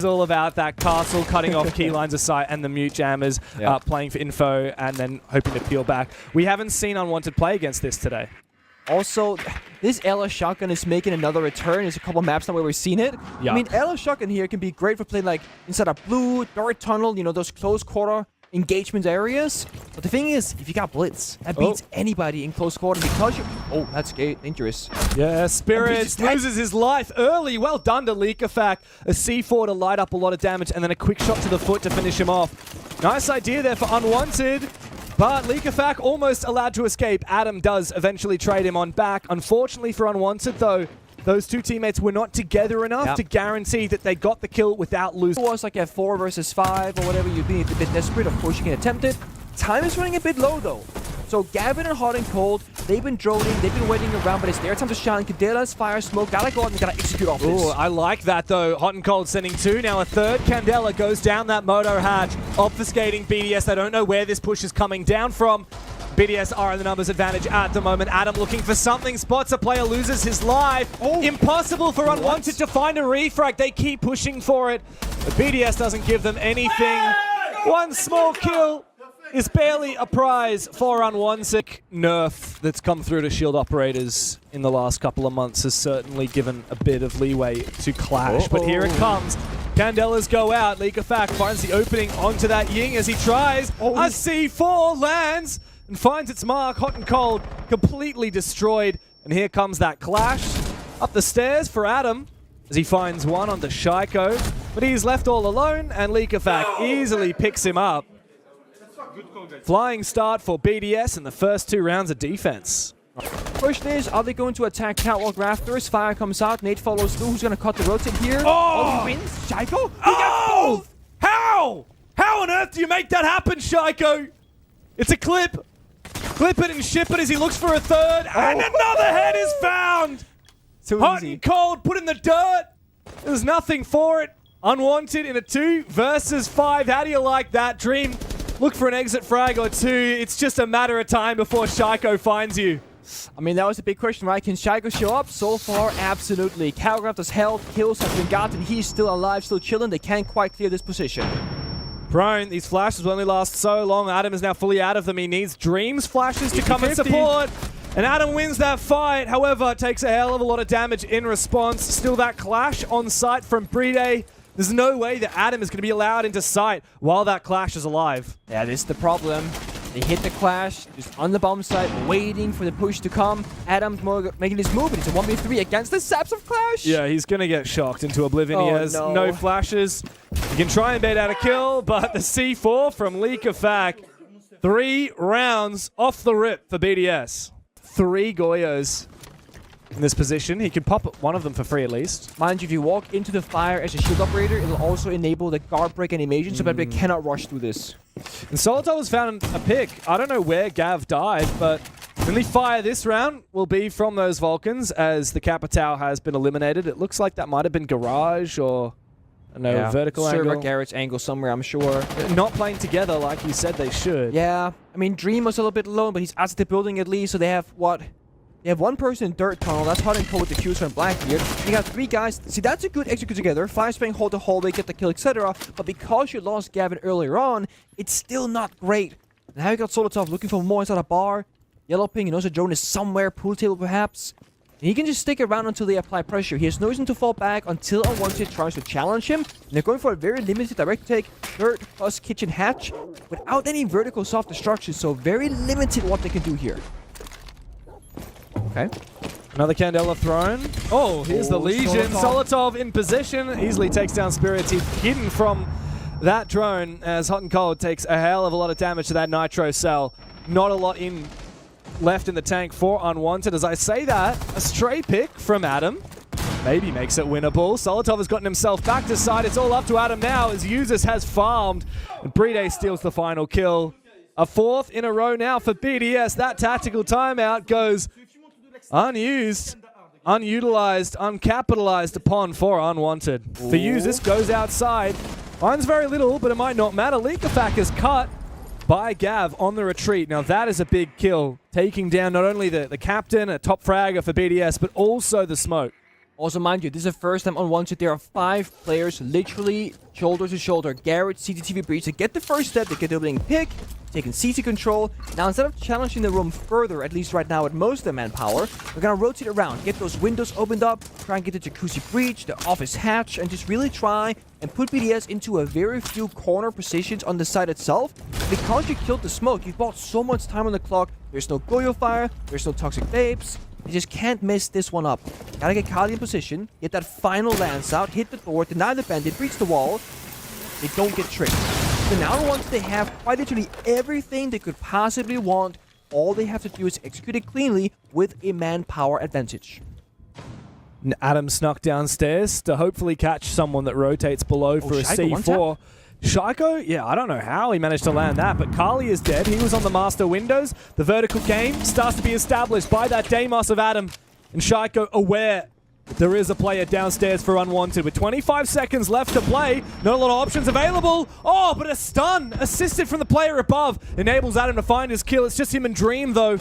It's all about that castle cutting off key lines of sight and the mute jammers playing for info and then hoping to peel back. We haven't seen Unwanted play against this today. Also, this LS shotgun is making another return. There's a couple maps now where we've seen it. Yeah. I mean, LS shotgun here can be great for playing like inside a blue, dark tunnel, you know, those close quarter engagement areas. But the thing is, if you got blitz, that beats anybody in close quarter because you... Oh, that's dangerous. Yeah, Spirits loses his life early. Well done to Leakafak. A C4 to light up a lot of damage and then a quick shot to the foot to finish him off. Nice idea there for Unwanted. But Leakafak almost allowed to escape. Adam does eventually trade him on back. Unfortunately for Unwanted, though, those two teammates were not together enough to guarantee that they got the kill without losing. It was like a 4 versus 5 or whatever. You'd be a bit desperate. Of course, you can attempt it. Time is running a bit low, though. So Gavin and Hot and Cold, they've been droning, they've been waiting around, but it's their time to shine. Candela's fire smoke, gotta go out and gotta execute off this. Ooh, I like that though. Hot and Cold sending 2, now a 3rd. Candela goes down that moto hatch, obfuscating BDS. They don't know where this push is coming down from. BDS are in the numbers advantage at the moment. Adam looking for something, spots a player, loses his life. Impossible for Unwanted to find a refrag. They keep pushing for it, but BDS doesn't give them anything. One small kill is barely a prize for Unwanted. Nerf that's come through to shield operators in the last couple of months has certainly given a bit of leeway to clash, but here it comes. Candelas go out. Leakafak finds the opening onto that Ying as he tries. A C4 lands and finds its mark. Hot and Cold completely destroyed. And here comes that clash. Up the stairs for Adam as he finds one onto Shaiko. But he's left all alone and Leakafak easily picks him up. Flying start for BDS in the first 2 rounds of defense. Question is, are they going to attack Catwalk Rafters? Fire comes out, Nate follows through. Who's going to cut the rotate here? Oh! He wins? Shaiko? Oh! How? How on earth do you make that happen, Shaiko? It's a clip. Clip it and ship it as he looks for a 3rd. And another head is found. So Hot easy. and Cold put in the dirt. There's nothing for it. Unwanted in a 2 versus 5. How do you like that? Dream. Look for an exit frag or 2. It's just a matter of time before Shaiko finds you. I mean, that was a big question, right? Can Shaiko show up? So far, absolutely. Calgrafter's health, kills have been gotten. He's still alive, still chilling. They can't quite clear this position. Prone, these flashes will only last so long. Adam is now fully out of them. He needs Dream's flashes to come and support. And Adam wins that fight. However, takes a hell of a lot of damage in response. Still that clash on site from Bride. There's no way that Adam is going to be allowed into sight while that clash is alive. Yeah, this is the problem. They hit the clash, just on the bomb site, waiting for the push to come. Adam's making his move, and it's a 1v3 against the Saps of Clash. Yeah, he's going to get shocked into oblivion. He has no flashes. He can try and bait out a kill, but the C4 from Leakafak. 3 rounds off the rip for BDS. 3 Goyos in this position. He can pop one of them for free at least. Mind you, if you walk into the fire as a shield operator, it'll also enable the guard break animation, so that they cannot rush through this. And Solitaire has found a pick. I don't know where Gav died, but the only fire this round will be from those Vulcans as the Capitao has been eliminated. It looks like that might have been Garage or vertical Server angle. Garrett's angle somewhere, I'm sure. Not playing together like you said they should. Yeah, I mean, Dream was a little bit alone, but he's out of the building at least, so they have what? They have 1 person in dirt tunnel. That's Hot and Cold with the Qs from Blackbeard. You got 3 guys. See, that's a good execute together. Fire spring, hold the hallway, get the kill, etc. But because you lost Gavin earlier on, it's still not great. Now you got Solotov looking for more inside a bar. Yellow ping, he knows a drone is somewhere, pool table perhaps. And he can just stick around until they apply pressure. He has no reason to fall back until Unwanted tries to challenge him. And they're going for a very limited direct take, dirt plus kitchen hatch, without any vertical soft destruction. So very limited what they can do here. Okay. Another Candela thrown. Oh, here's the Legion. Solotov in position. Easily takes down Spirits. He's hidden from that drone as Hot and Cold takes a hell of a lot of damage to that Nitro cell. Not a lot left in the tank for Unwanted. As I say that, a stray pick from Adam. Maybe makes it winnable. Solotov has gotten himself back to side. It's all up to Adam now as Users has farmed. And Bride steals the final kill. A 4th in a row now for BDS. That tactical timeout goes unused, unutilized, uncapitalized upon for Unwanted. For Users, goes outside. Finds very little, but it might not matter. Leakafak is cut by Gav on the retreat. Now that is a big kill, taking down not only the captain, a top fragger for BDS, but also the smoke. Also, mind you, this is the first time Unwanted. There are 5 players literally shoulder to shoulder. Garrett, CCTV Breach. They get the first step, they get the opening pick, taking CC control. Now, instead of challenging the room further, at least right now with most of the manpower, we're gonna rotate around, get those windows opened up, try and get the Jacuzzi Breach, the office hatch, and just really try and put BDS into a very few corner positions on the side itself. Because you killed the smoke, you bought so much time on the clock. There's no Goyo fire, there's no toxic babes. You just can't mess this one up. Gotta get Kali in position, get that final lance out, hit the door, deny the bandit, breach the wall. They don't get tricked. So now once they have quite literally everything they could possibly want, all they have to do is execute it cleanly with a manpower advantage. Adam snuck downstairs to hopefully catch someone that rotates below for a C4. Shaiko, yeah, I don't know how he managed to land that, but Kali is dead. He was on the master windows. The vertical game starts to be established by that Deimos of Adam. And Shaiko aware that there is a player downstairs for Unwanted. With 25 seconds left to play, not a lot of options available. Oh, but a stun assisted from the player above enables Adam to find his kill. It's just him and Dream, though.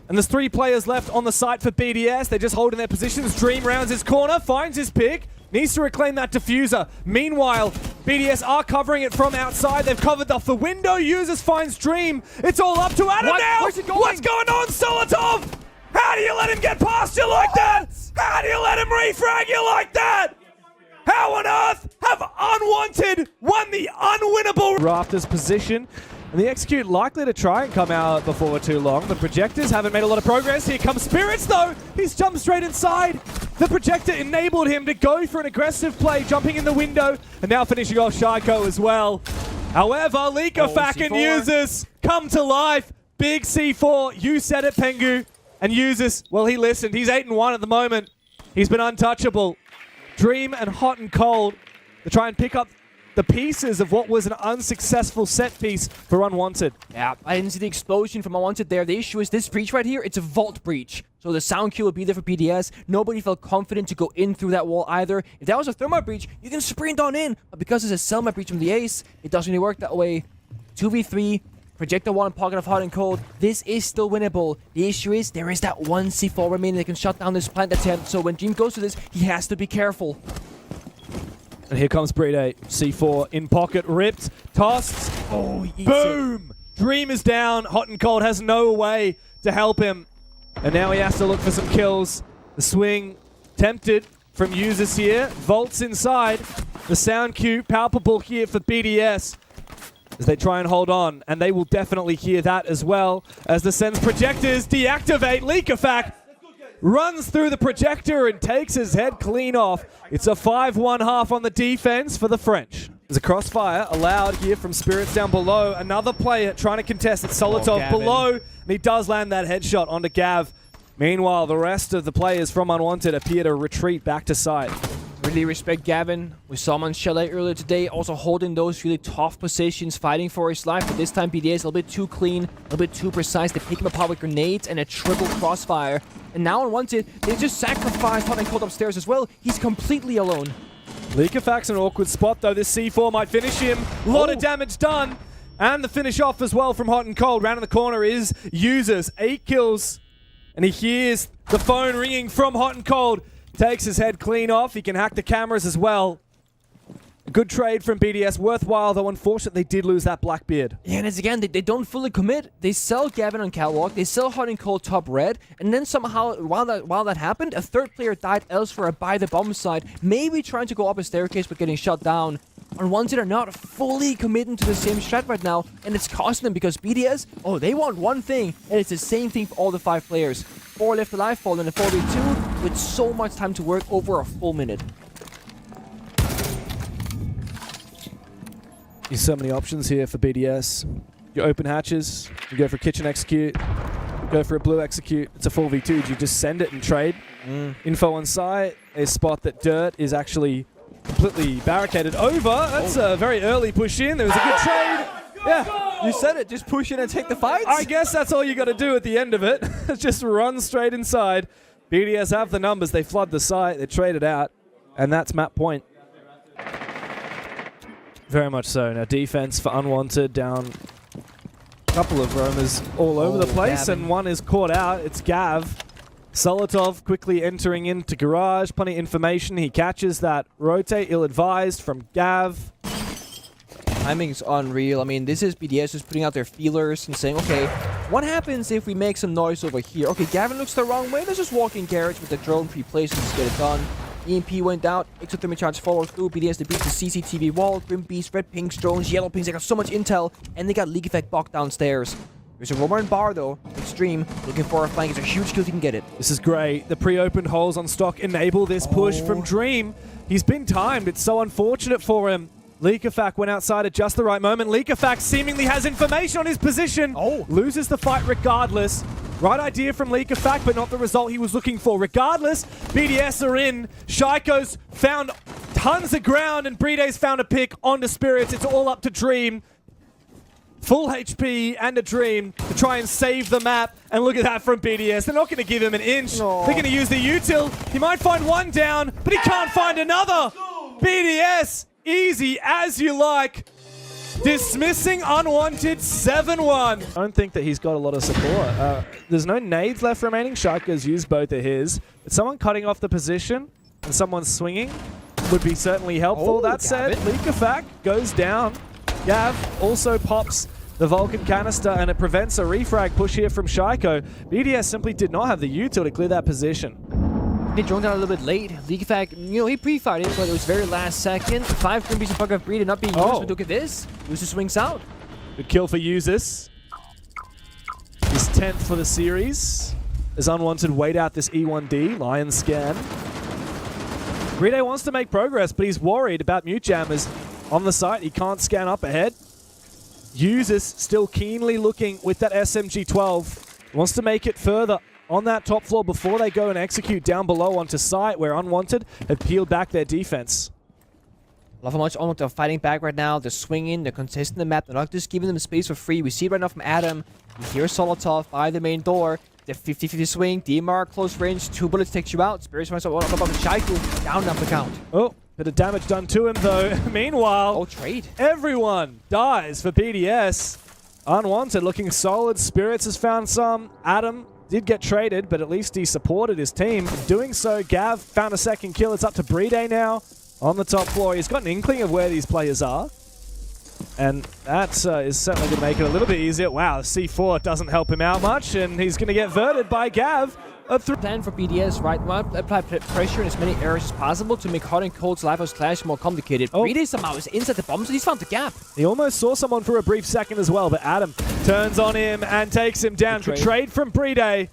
And there's 3 players left on the site for BDS. They're just holding their positions. Dream rounds his corner, finds his pick. Needs to reclaim that diffuser. Meanwhile, BDS are covering it from outside. They've covered off the window. Users finds Dream. It's all up to Adam now. Where's it going? What's going on, Solotov? How do you let him get past you like that? How do you let him refrag you like that? How on earth have Unwanted won the unwinnable Rafters position? And the Execute likely to try and come out before too long. The Projectors haven't made a lot of progress. Here comes Spirits, though. He's jumped straight inside. The Projector enabled him to go for an aggressive play, jumping in the window, and now finishing off Shaiko as well. However, Likafak and Users come to life. Big C4. You said it, Pengu. And Users, well, he listened. He's 8-1 at the moment. He's been untouchable. Dream and Hot and Cold to try and pick up the pieces of what was an unsuccessful set piece for Unwanted. Yeah, I didn't see the explosion from Unwanted there. The issue is this breach right here, it's a vault breach. So the sound cue will be there for BDS. Nobody felt confident to go in through that wall either. If that was a thermite breach, you can sprint on in. But because it's a Selma breach from the Ace, it doesn't really work that way. 2v3, projector one, pocket of Hot and Cold. This is still winnable. The issue is there is that one C4 remaining that can shut down this plant attempt. So when Dream goes to this, he has to be careful. And here comes Breed 8. C4 in pocket, ripped, tossed. Oh, he eats boom! it. Dream is down. Hot and Cold has no way to help him. And now he has to look for some kills. The swing tempted from Users here. Volts inside. The sound cue palpable here for BDS as they try and hold on. And they will definitely hear that as well as the Sens projectors deactivate. Likafak runs through the projector and takes his head clean off. It's a 5-1 half on the defense for the French. There's a crossfire allowed here from Spirits down below. Another player trying to contest it. Solotov below, and he does land that headshot onto Gav. Meanwhile, the rest of the players from Unwanted appear to retreat back to site. Really respect Gavin. We saw him on Chalet earlier today, also holding those really tough positions, fighting for his life. But this time, BDS a little bit too clean, a little bit too precise. They pick him apart with grenades and a triple crossfire. And now Unwanted, they just sacrificed Hot and Cold upstairs as well. He's completely alone. Likafak's an awkward spot, though. This C4 might finish him. A lot of damage done. And the finish off as well from Hot and Cold. Round in the corner is Users. 8 kills. And he hears the phone ringing from Hot and Cold. Takes his head clean off. He can hack the cameras as well. A good trade from BDS. Worthwhile, though unfortunately they did lose that Blackbeard. Yeah, and it's again, they don't fully commit. They sell Gavin on Catwalk. They sell Hot and Cold top red. And then somehow, while that happened, a third player died elsewhere by the bomb side. Maybe trying to go up a staircase but getting shut down. Unwanted are not fully committing to the same strat right now. And it's costing them because BDS, oh, they want one thing. And it's the same thing for all the 5 players. 4 left alive, fall in a 4v2 with so much time to work over a full minute. There's so many options here for BDS. You open hatches, you go for kitchen execute, go for a blue execute. It's a 4v2. Do you just send it and trade? Info on site, a spot that Dirt is actually completely barricaded over. That's a very early push in. There was a good trade. Yeah. You said it. Just push in and take the fights? I guess that's all you got to do at the end of it. Just run straight inside. BDS have the numbers. They flood the site. They trade it out. And that's map point. Very much so. Now defense for Unwanted down a couple of roamers all over the place. Gavin. And one is caught out. It's Gav. Solotov quickly entering into garage. Plenty of information. He catches that rotate, ill-advised from Gav. Timing's unreal. I mean, this is BDS just putting out their feelers and saying, okay, what happens if we make some noise over here? Okay, Gavin looks the wrong way. Let's just walk in garage with the drone pre-placed and get it done. EMP went out. Exothermic charge follows through. BDS defeats the CCTV wall. Grim Beast, red pinks, drones, yellow pinks. They got so much intel, and they got leak effect blocked downstairs. There's a Roman bar though. Extreme looking for a flank. It's a huge kill if he can get it. This is great. The pre-opened holes on stock enable this push from Dream. He's been timed. It's so unfortunate for him. Leakafak went outside at just the right moment. Leakafak seemingly has information on his position. Loses the fight regardless. Right idea from Leakafak, but not the result he was looking for. Regardless, BDS are in. Shaiko's found tons of ground, and Bride's found a pick onto Spirits. It's all up to Dream. Full HP and a Dream to try and save the map. And look at that from BDS. They're not going to give him an inch. They're going to use the util. He might find one down, but he can't find another. BDS, easy as you like. Dismissing Unwanted 7-1. I don't think that he's got a lot of support. There's no nades left remaining. Shaiko's used both of his. But someone cutting off the position and someone swinging would be certainly helpful. That said, Leakafak goes down. Gav also pops the Vulcan canister, and it prevents a refrag push here from Shaiko. BDS simply did not have the util to clear that position. They drone down a little bit late. Leakafak, he pre-fired it, but it was very last second. 5 Grim Beasts and Bug of Breed not being used, but look at this. User swings out. Good kill for Usus. His 10th for the series. As Unwanted wait out this E1D, Lion scan. Bride wants to make progress, but he's worried about mute jammers on the site. He can't scan up ahead. Usus still keenly looking with that SMG-12. Wants to make it further on that top floor before they go and execute down below onto site, where Unwanted have peeled back their defense. Love how much Unwanted are fighting back right now. They're swinging, they're contesting the map. They're not just giving them space for free. We see it right now from Adam. You hear Solotov by the main door. The 50-50 swing. DMR close range. 2 bullets takes you out. Spirits runs up above the Shaiku. Down up the count. Oh, bit of damage done to him though. Meanwhile, trade. Everyone dies for BDS. Unwanted looking solid. Spirits has found some. Adam did get traded, but at least he supported his team. In doing so, Gav found a second kill. It's up to Bride now on the top floor. He's got an inkling of where these players are. And that is certainly going to make it a little bit easier. Wow, C4 doesn't help him out much, and he's going to get verted by Gav. Plan for BDS, right? We want to apply pressure in as many areas as possible to make Hot and Cold's Lifehouse Clash more complicated. Bride somehow is inside the bombs, and he's found the gap. He almost saw someone for a brief second as well, but Adam turns on him and takes him down. Good trade from Bride.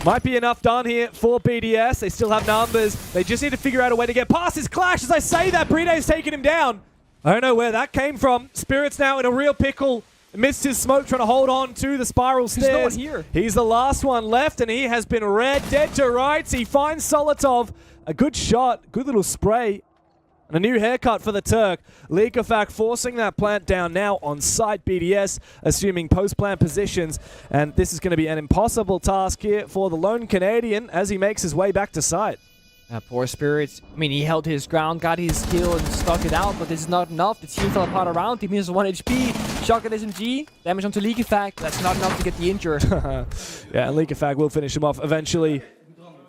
Might be enough done here for BDS. They still have numbers. They just need to figure out a way to get past his clash. As I say that, Bride's taking him down. I don't know where that came from. Spirit's now in a real pickle. Missed his smoke, trying to hold on to the spiral stairs. There's no one here. He's the last one left, and he has been red, dead to rights. He finds Solotov. A good shot, good little spray. And a new haircut for the Turk. Leakafak forcing that plant down now on site. BDS assuming post-plant positions. And this is going to be an impossible task here for the lone Canadian as he makes his way back to site. Poor Spirits. I mean, he held his ground, got his kill, and stuck it out, but this is not enough. The team fell apart around him. He has 1 HP. Shotgun SMG. Damage onto Leakafak. That's not enough to get the injured. Yeah, and Leakafak will finish him off eventually.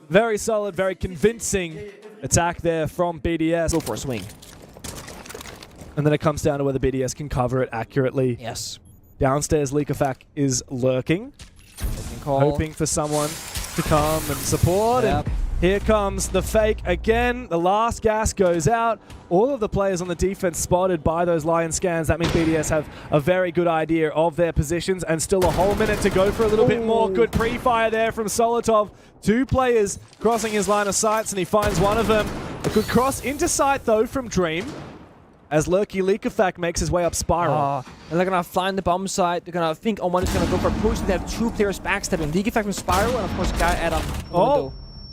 Very solid, very convincing attack there from BDS. Go for a swing. And then it comes down to whether BDS can cover it accurately. Yes. Downstairs, Leakafak is lurking. Hoping for someone to come and support. Yep. And here comes the fake again. The last gas goes out. All of the players on the defense spotted by those Lion scans. That means BDS have a very good idea of their positions, and still a whole minute to go for a little bit more. Good pre-fire there from Solotov. 2 players crossing his line of sights, and he finds one of them. A good cross into sight though from Dream, as Lurky Leakafak makes his way up spiral. And they're going to fly in the bomb site. They're going to think one is going to go for a push. They have 2 players backstabbing. Leakafak from spiral, and of course guy Adam.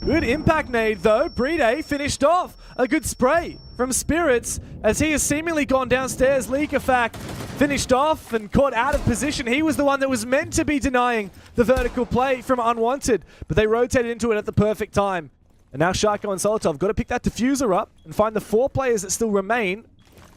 Good impact nade though. Bride finished off. A good spray from Spirits as he has seemingly gone downstairs. Leakafak finished off and caught out of position. He was the one that was meant to be denying the vertical play from Unwanted, but they rotated into it at the perfect time. And now Shaiko and Solotov got to pick that diffuser up and find the 4 players that still remain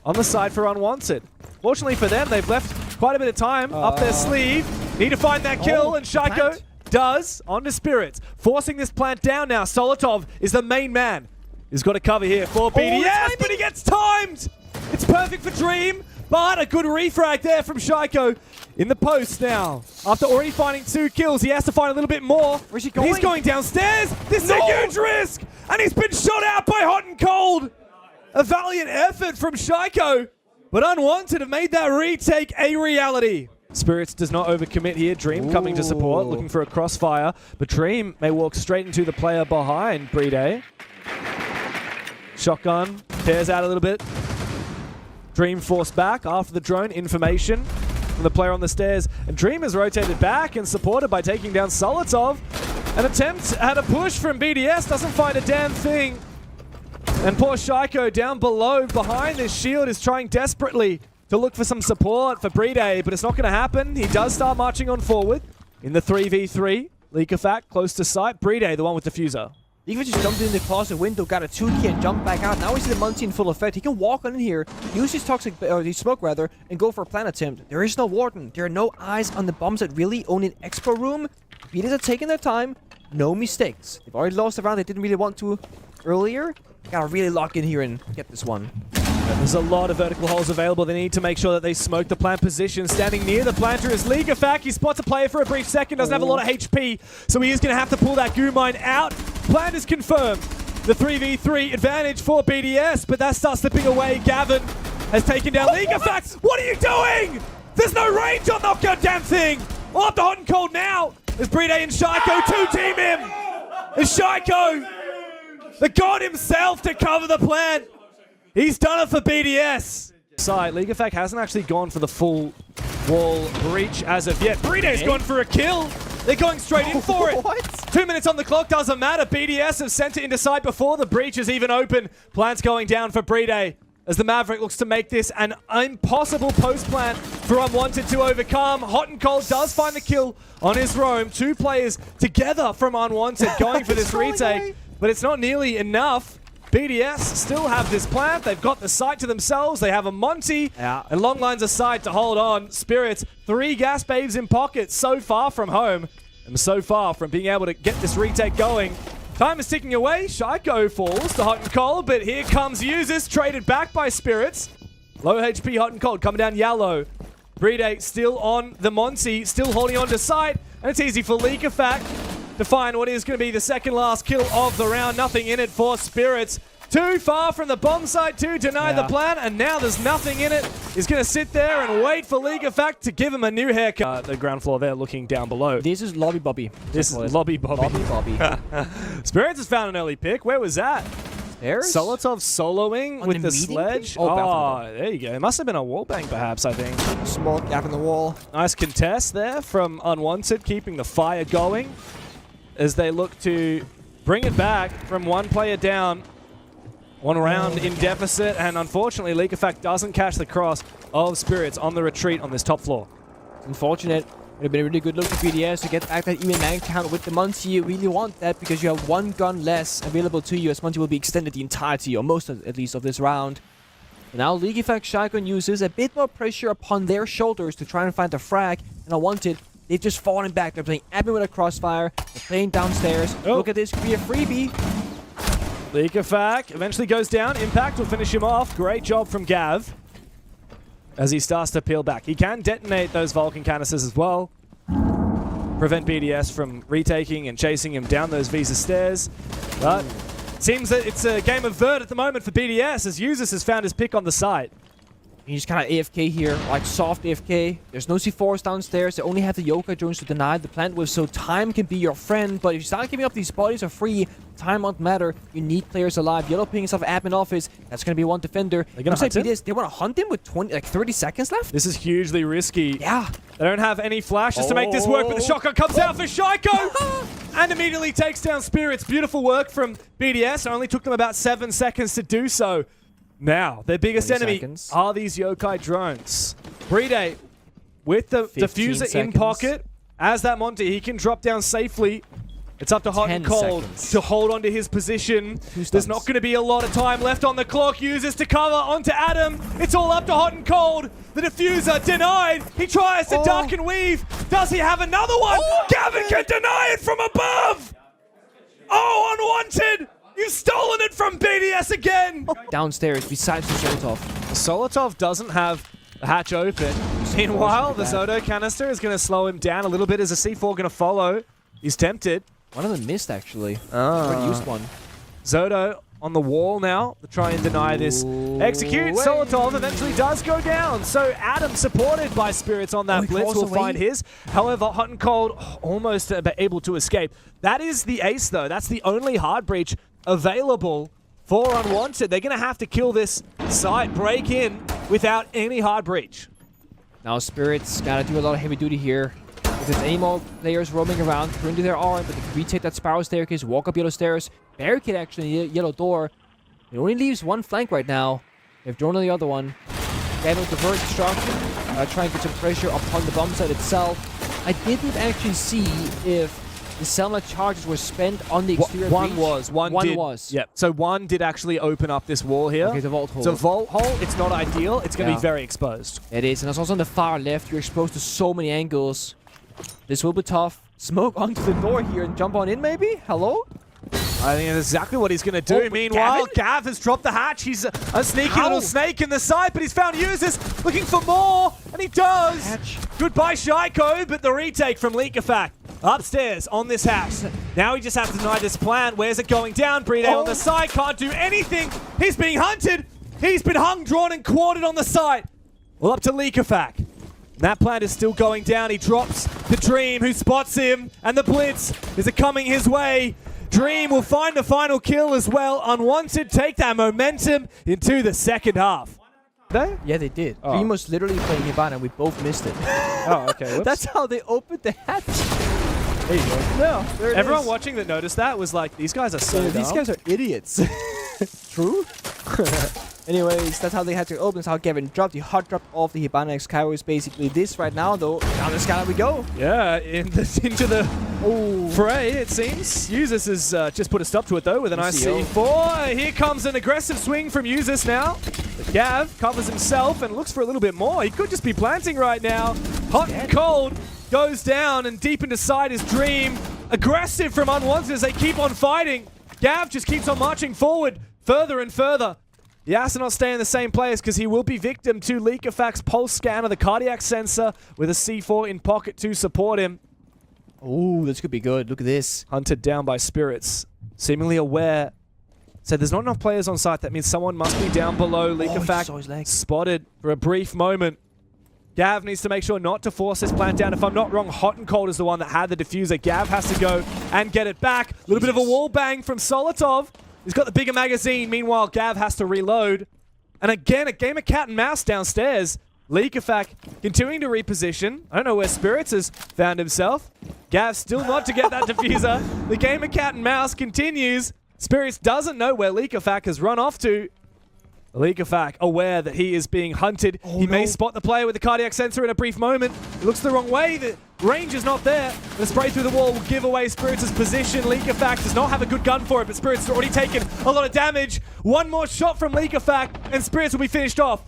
on the side for Unwanted. Fortunately for them, they've left quite a bit of time up their sleeve. Need to find that kill, and Shaiko does onto Spirits, forcing this plant down now. Solotov is the main man. He's got a cover here for BDS, but he gets timed! It's perfect for Dream, but a good refrag there from Shaiko in the post now. After already finding 2 kills, he has to find a little bit more. Where's he going? He's going downstairs. This is a huge risk, and he's been shot out by Hot and Cold. A valiant effort from Shaiko, but Unwanted have made that retake a reality. Spirits does not overcommit here. Dream coming to support, looking for a crossfire, but Dream may walk straight into the player behind Brede. Shotgun tears out a little bit. Dream forced back after the drone. Information from the player on the stairs. And Dream is rotated back and supported by taking down Solotov. An attempt at a push from BDS. Doesn't find a damn thing. And poor Shaiko down below behind this shield is trying desperately to look for some support for Brede, but it's not going to happen. He does start marching on forward in the 3v3. Leakafact close to sight. Brede, the one with the fuser. Even just jumped in the closet window, got a 2-key and jumped back out. Now we see the Muncie in full effect. He can walk on in here, use his his smoke rather, and go for a plant attempt. There is no warden. There are no eyes on the bombs that really own an expo room. BDS are taking their time. No mistakes. They've already lost the round they didn't really want to earlier. Gotta really lock in here and get this one. There's a lot of vertical holes available. They need to make sure that they smoke the plant position. Standing near the planter is Leakafact. He spots a player for a brief second. Doesn't have a lot of HP, so he is going to have to pull that goo mine out. Plant is confirmed. The 3v3 advantage for BDS, but that starts slipping away. Gavin has taken down Leakafact. What are you doing? There's no range on that goddamn thing. We'll have to Hot and Cold now. There's Brede and Shaiko. 2-team him. It's Shaiko, the god himself, to cover the plant. He's done it for BDS. Side, Leakafact hasn't actually gone for the full wall breach as of yet. Brede's gone for a kill. They're going straight in for it. What? 2 minutes on the clock, doesn't matter. BDS have sent it into side before the breach is even open. Plant's going down for Brede as the Maverick looks to make this an impossible post plant for Unwanted to overcome. Hot and Cold does find the kill on his roam. 2 players together from Unwanted going for this retake, but it's not nearly enough. BDS still have this plant. They've got the site to themselves. They have a Monty and long lines of sight to hold on. Spirits, 3 gas babes in pocket, so far from home and so far from being able to get this retake going. Time is ticking away. Shaiko falls to Hot and Cold, but here comes Users, traded back by Spirits. Low HP Hot and Cold coming down yellow. Brede still on the Monty, still holding on to sight, and it's easy for Leakafact to find what is going to be the second last kill of the round. Nothing in it for Spirits. Too far from the bomb site to deny the plan, and now there's nothing in it. He's going to sit there and wait for Leakafact to give him a new haircut. The ground floor there looking down below. This is Lobby Bobby. This is Lobby Bobby. Lobby Bobby. Spirits has found an early pick. Where was that? There's Solotov soloing with the sledge. Oh, there you go. It must have been a wallbang perhaps, I think. Small gap in the wall. Nice contest there from Unwanted, keeping the fire going as they look to bring it back from 1 player down. 1 round in deficit, and unfortunately Leakafact doesn't catch the cross of Spirits on the retreat on this top floor. It's unfortunate. It would have been a really good look for BDS to get back that even man count with the Monty. You really want that because you have 1 gun less available to you, as Monty will be extended the entirety, or most of, at least, of this round. And now Leakafact Shotgun uses a bit more pressure upon their shoulders to try and find the frag, and Unwanted, they've just fallen back. They're playing admin with a crossfire. They're playing downstairs. Look at this, could be a freebie. Leakafact eventually goes down. Impact will finish him off. Great job from Gav as he starts to peel back. He can detonate those Vulcan canisters as well. Prevent BDS from retaking and chasing him down those Visa stairs. But it seems that it's a game of vert at the moment for BDS as Users has found his pick on the site. He's kind of AFK here, like soft AFK. There's no C4s downstairs. They only have the Yokai drones to deny the plant with, so time can be your friend. But if you start giving up these bodies are free, time won't matter. You need players alive. Yellow ping himself admin office. That's going to be 1 defender. They're going to hunt him? They want to hunt him with 30 seconds left? This is hugely risky. Yeah. They don't have any flashes to make this work, but the shotgun comes out for Shaiko and immediately takes down Spirits. Beautiful work from BDS. It only took them about 7 seconds to do so. Now, their biggest enemy are these Yokai drones. Brede with the diffuser in pocket. As that Monty, he can drop down safely It's up to Hot and 10 Cold seconds. to hold on to his position. Two There's stuns. not going to be a lot of time left on the clock. Uses to cover onto Adam. It's all up to Hot and Cold. The diffuser denied. He tries to duck and weave. Does he have another one? Gavin can deny it from above. Oh, Unwanted. You've stolen it from BDS again. Downstairs, besides the Solotov. Solotov doesn't have the hatch open. Meanwhile, the Zodo canister is going to slow him down a little bit. Is a C4 going to follow? He's tempted. One of them missed, actually. Already used one. Zodo on the wall now to try and deny this. Execute. Wait. Solotov eventually does go down. So Adam, supported by Spirits on that he blitz, crawls will away. find his. However, Hot and Cold almost able to escape. That is the ace, though. That's the only hard breach available for Unwanted. They're going to have to kill this site, break in without any hard breach. Now Spirits gotta do a lot of heavy duty here. If there's any more players roaming around, turn to their arm, but they can retake that spiral staircase, walk up yellow stairs, barricade actually yellow door. It only leaves one flank right now. They've drawn on the other one. Again with the verge destruction, trying to get some pressure upon the bomb site itself. I didn't actually see if the Selma charges were spent on the exterior One breach. was. One was. Yep. So one did actually open up this wall here. Okay, the vault hole. It's a vault hole. It's not ideal. It's going to be very exposed. It is, and it's also on the far left. You're exposed to so many angles. This will be tough. Smoke onto the door here and jump on in, maybe? Hello? I think that's exactly what he's going to do. Oh, Meanwhile, Gavin? Gav has dropped the hatch. He's a sneaky little snake in the side, but he's found users looking for more, and he does. Hatch. Goodbye, Shaiko, but the retake from Leakafak upstairs on this hatch. Now he just has to deny this plant. Where's it going down? Brede on the side, can't do anything. He's being hunted. He's been hung, drawn, and quartered on the side. Well, up to Leakafak. That plant is still going down. He drops the Dream, who spots him, and the blitz is it coming his way. Dream will find the final kill as well. Unwanted take that momentum into the second half. Yeah, they did. Dream was literally playing Hibana, and we both missed it. Oh, okay. Whoops. That's how they opened the hatch. There you go. No, there it Everyone is. watching that noticed that was like, these guys are so These dumb. guys are idiots. True. Anyways, that's how they had to open. That's how Gavin dropped. He hot dropped off the Hibana X Cairo is basically this right now, though. Down the sky we go. Yeah, into the fray, it seems. Usus has just put a stop to it, though, with a nice UCO. C4. Here comes an aggressive swing from Usus now. But Gav covers himself and looks for a little bit more. He could just be planting right now. Hot and Cold goes down, and deep into side is Dream. Aggressive from Unwanted as they keep on fighting. Gav just keeps on marching forward further and further. The Astronaut stay in the same place because he will be victim to Leakafak's pulse scanner, the cardiac sensor, with a C4 in pocket to support him. Oh, this could be good. Look at this. Hunted down by Spirits, seemingly aware. So there's not enough players on site. That means someone must be down below. he Leakafak saw his leg. spotted for a brief moment. Gav needs to make sure not to force this plant down. If I'm not wrong, Hot and Cold is the one that had the diffuser. Gav has to go and get it back. A little bit of a wall bang from Solotov. He's got the bigger magazine. Meanwhile, Gav has to reload. And again, a game of cat and mouse downstairs. Leakafak continuing to reposition. I don't know where Spirits has found himself. Gav still not to get that diffuser. The game of cat and mouse continues. Spirits doesn't know where Leakafak has run off to. Leakafak aware that he is being hunted. He may spot the player with the cardiac sensor in a brief moment. He looks the wrong way. The range is not there. The spray through the wall will give away Spirits' position. Leakafak does not have a good gun for it, but Spirits has already taken a lot of damage. One more shot from Leakafak, and Spirits will be finished off.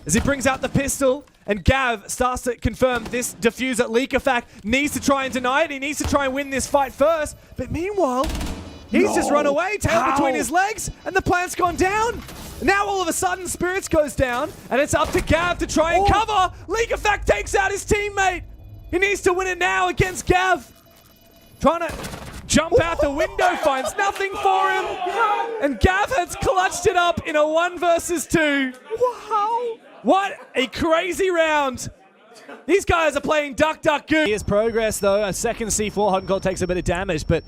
As he brings out the pistol, and Gav starts to confirm this diffuser. Leakafak needs to try and deny it. He needs to try and win this fight first. But meanwhile, he's just run away, tail between his legs, and the plant's gone down. Now all of a sudden, Spirits goes down, and it's up to Gav to try and cover. Leakafak takes out his teammate. He needs to win it now against Gav. Trying to jump out the window, finds nothing for him. And Gav has clutched it up in a 1 versus 2. Wow. What a crazy round. These guys are playing Duck Duck Goose. Here's progress, though. A second C4. Hot and Cold takes a bit of damage, but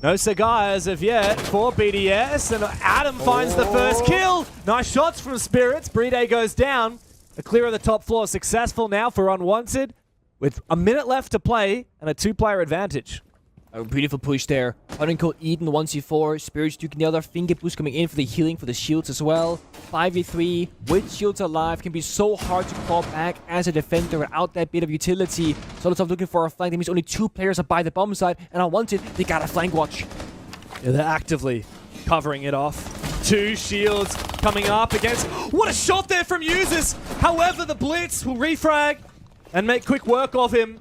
no cigar as of yet for BDS, and Adam finds the first kill. Nice shots from Spirits. Brede goes down. A clear of the top floor successful now for Unwanted, with a minute left to play and a 2-player advantage. A beautiful push there. Hot and Cold Eden 1c4. Spirits duking the other. Finger boost coming in for the healing for the shields as well. 5v3 with shields alive can be so hard to claw back as a defender without that bit of utility. Solotov looking for a flank. That means only 2 players are by the bomb side. And Unwanted, they got a flank watch. Yeah, they're actively covering it off. 2 shields coming up against... What a shot there from users! However, the Blitz will refrag and make quick work of him.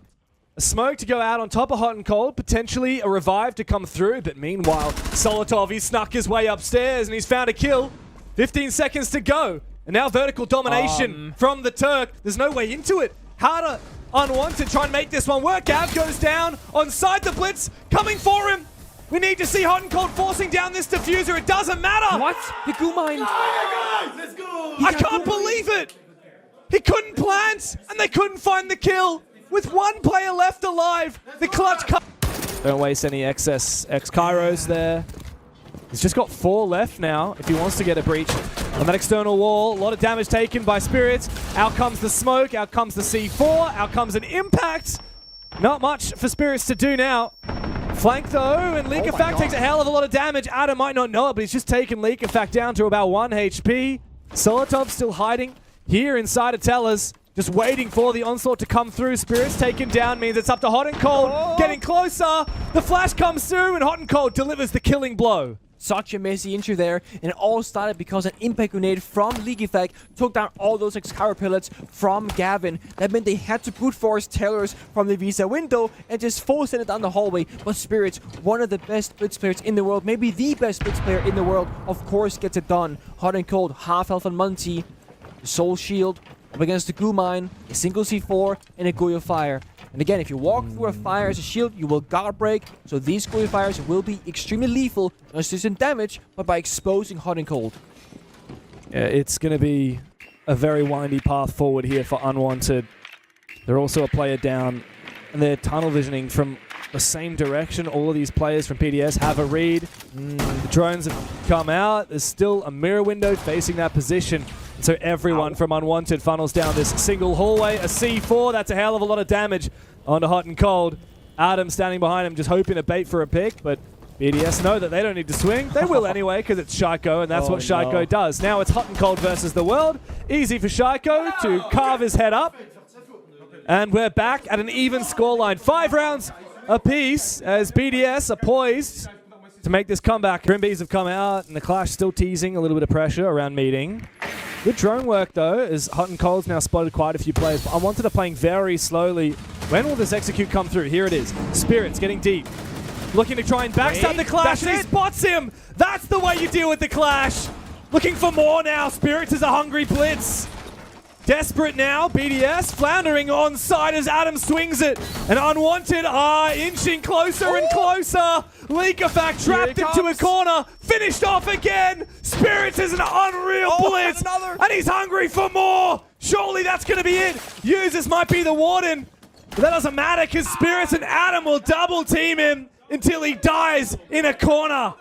A smoke to go out on top of Hot and Cold, potentially a revive to come through, but meanwhile, Solotov, he snuck his way upstairs and he's found a kill. 15 seconds to go. And now vertical domination from the Turk. There's no way into it. Harder, Unwanted, try and make this one work. Gav goes down onside the Blitz, coming for him. We need to see Hot and Cold forcing down this diffuser. It doesn't matter. What? The goo mine. Let's go! I can't believe it. He couldn't plant and they couldn't find the kill. With 1 player left alive, the clutch cut. Don't waste any excess X-Kairos there. He's just got 4 left now if he wants to get a breach on that external wall. A lot of damage taken by Spirits. Out comes the smoke, out comes the C4, out comes an impact. Not much for Spirits to do now. Flank though, and Leak Effect takes a hell of a lot of damage. Adam might not know it, but he's just taken Leak Effect down to about 1 HP. Solotov still hiding here inside of Tellers. Just waiting for the onslaught to come through. Spirits taken down means it's up to Hot and Cold. Getting closer. The flash comes through and Hot and Cold delivers the killing blow. Such a messy intro there, and it all started because an impact grenade from League Effect took down all those X-Kara pellets from Gavin. That meant they had to brute force Tellers from the Visa window and just full send it down the hallway. But Spirits, one of the best Blitz players in the world, maybe the best Blitz player in the world, of course gets it done. Hot and Cold, half health on Munty, Soul Shield, up against the goo mine, a single C4, and a Goyo Fire. And again, if you walk through a fire as a shield, you will guard break. So these Goyo Fires will be extremely lethal, not just in damage, but by exposing Hot and Cold. Yeah, it's going to be a very windy path forward here for Unwanted. They're also a player down, and they're tunnel visioning from the same direction. All of these players from BDS have a read. The drones have come out. There's still a mirror window facing that position. So everyone from Unwanted funnels down this single hallway. A C4, that's a hell of a lot of damage onto Hot and Cold. Adam standing behind him just hoping to bait for a pick, but BDS know that they don't need to swing. They will anyway because it's Shaiko, and that's what Shaiko does. Now it's Hot and Cold versus the world. Easy for Shaiko to carve his head up. And we're back at an even scoreline. 5 rounds apiece as BDS are poised to make this comeback. Grimbees have come out, and the Clash still teasing a little bit of pressure around meeting. Good drone work, though, as Hot and Cold's now spotted quite a few players. But Unwanted are playing very slowly. When will this execute come through? Here it is. Spirits getting deep. Looking to try and backstab the Clash, and he spots him! That's the way you deal with the Clash! Looking for more now. Spirits is a hungry Blitz. Desperate now, BDS floundering on side as Adam swings it. And Unwanted are inching closer and closer. Leak Effect trapped into a corner. Finished off again. Spirits is an unreal Blitz. And he's hungry for more. Surely that's going to be it. Users might be the Warden. But that doesn't matter because Spirits and Adam will double team him until he dies in a corner.